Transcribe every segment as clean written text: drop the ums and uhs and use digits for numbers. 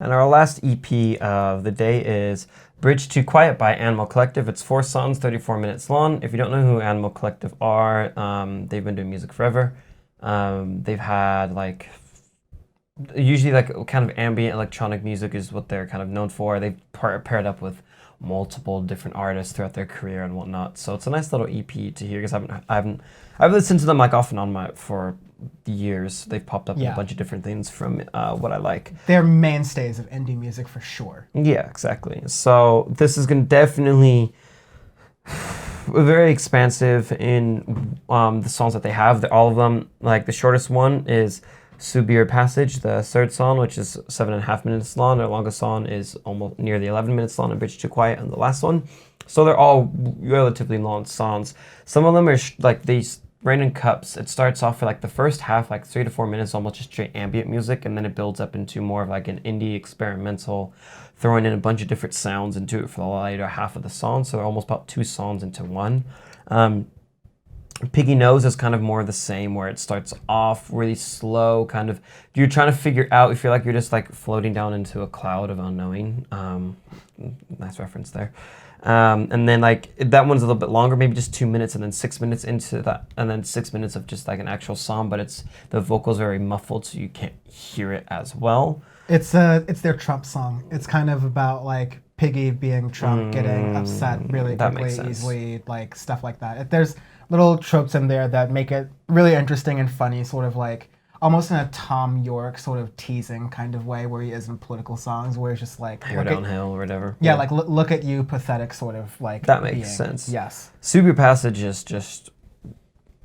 And our last EP of the day is Bridge to Quiet by Animal Collective. It's 4 songs, 34 minutes long. If you don't know who Animal Collective are, they've been doing music forever. They've had like usually like kind of ambient electronic music is what they're kind of known for. They've paired up with multiple different artists throughout their career and whatnot. So it's a nice little EP to hear because I've listened to them like off and on for years. They've popped up in a bunch of different things from what I like. They're mainstays of indie music for sure. Yeah, exactly. So this is going to definitely very expansive in the songs that they have. All of them, like the shortest one is Sux-bier Passage, the third song, which is 7.5 minutes long. Their longest song is almost nearly 11 minutes long, and Bridge to Quiet, and the last one. So they're all relatively long songs. Some of them are like these random cups. It starts off for like the first half, like 3 to 4 minutes, almost just straight ambient music, and then it builds up into more of like an indie experimental, throwing in a bunch of different sounds into it for the later half of the song. So they're almost about 2 songs into one. Piggy Nose is kind of more the same, where it starts off really slow, kind of you're trying to figure out, you feel like you're just like floating down into a cloud of unknowing. Nice reference there. And then like that one's a little bit longer, maybe just 2 minutes, and then 6 minutes into that, and then 6 minutes of just like an actual song, but it's the vocals very muffled, so you can't hear it as well. It's their Trump song. It's kind of about like Piggy being Trump, getting upset really quickly, easily, like stuff like that. There's little tropes in there that make it really interesting and funny, sort of like almost in a Tom York sort of teasing kind of way where he is in political songs, where it's just like Hair downhill or whatever. Yeah, like look at you, pathetic sort of like. That makes sense. Yes. Sux-bier Passage is just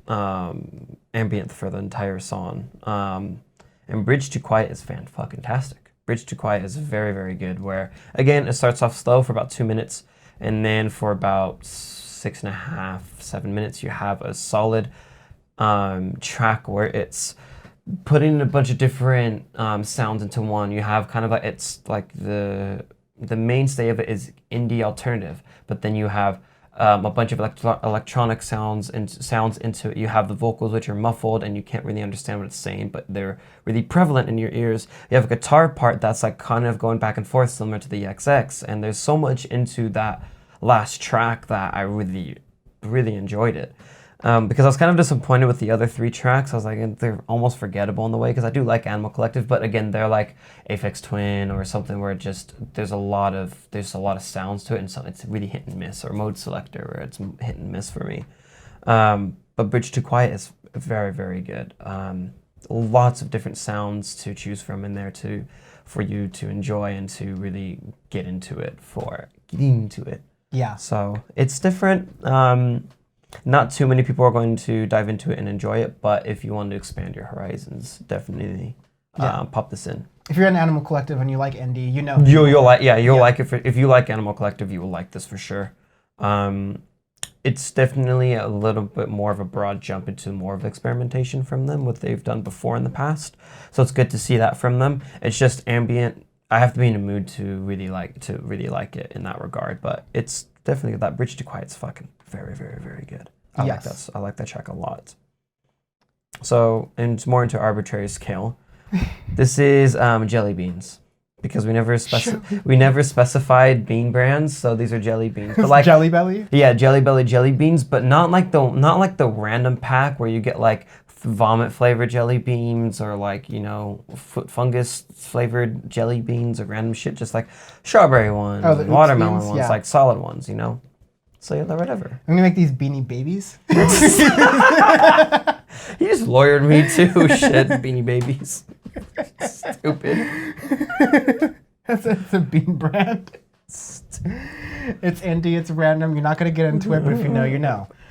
ambient for the entire song. And Bridge to Quiet is fan-fucking-tastic. Bridge to Quiet is very, very good, where, again, it starts off slow for about 2 minutes, and then for about 6.5, 7 minutes, you have a solid track where it's putting a bunch of different sounds into one. You have kind of like, it's like the mainstay of it is indie alternative, but then you have a bunch of electronic sounds into it. You have the vocals, which are muffled and you can't really understand what it's saying, but they're really prevalent in your ears. You have a guitar part that's like kind of going back and forth, similar to the XX, and there's so much into that last track that I really, really enjoyed it. Because I was kind of disappointed with the other 3 tracks. I was like, they're almost forgettable in the way, because I do like Animal Collective, but again, they're like Aphex Twin or something where it just there's a lot of sounds to it, and so it's really hit and miss, or Mode Selector where it's hit and miss for me. But Bridge to Quiet is very, very good. Lots of different sounds to choose from in there for you to enjoy and to really get into it. Yeah. So it's different. Not too many people are going to dive into it and enjoy it, but if you want to expand your horizons, definitely pop this in. If you're an Animal Collective and you like indie, you know you'll like it. If you like Animal Collective, you will like this for sure. It's definitely a little bit more of a broad jump into more of experimentation from them, what they've done before in the past. So it's good to see that from them. It's just ambient. I have to be in a mood to really like it in that regard, but it's definitely that Bridge to Quiet's fucking very, very, very good. I like that track a lot. So, and more into arbitrary scale. This is jelly beans, because we never specified bean brands, so these are jelly beans. But like Jelly Belly? Yeah, Jelly Belly jelly beans, but not like the random pack where you get like vomit flavored jelly beans, or like, you know, foot fungus flavored jelly beans, or random shit, just like strawberry ones, and watermelon ones, like solid ones, you know. So yeah, whatever. I'm gonna make these Beanie Babies. You just lawyered me too. Shit, Beanie Babies. Stupid. It's a bean brand. It's indie, it's random. You're not gonna get into it, but if you know, you know.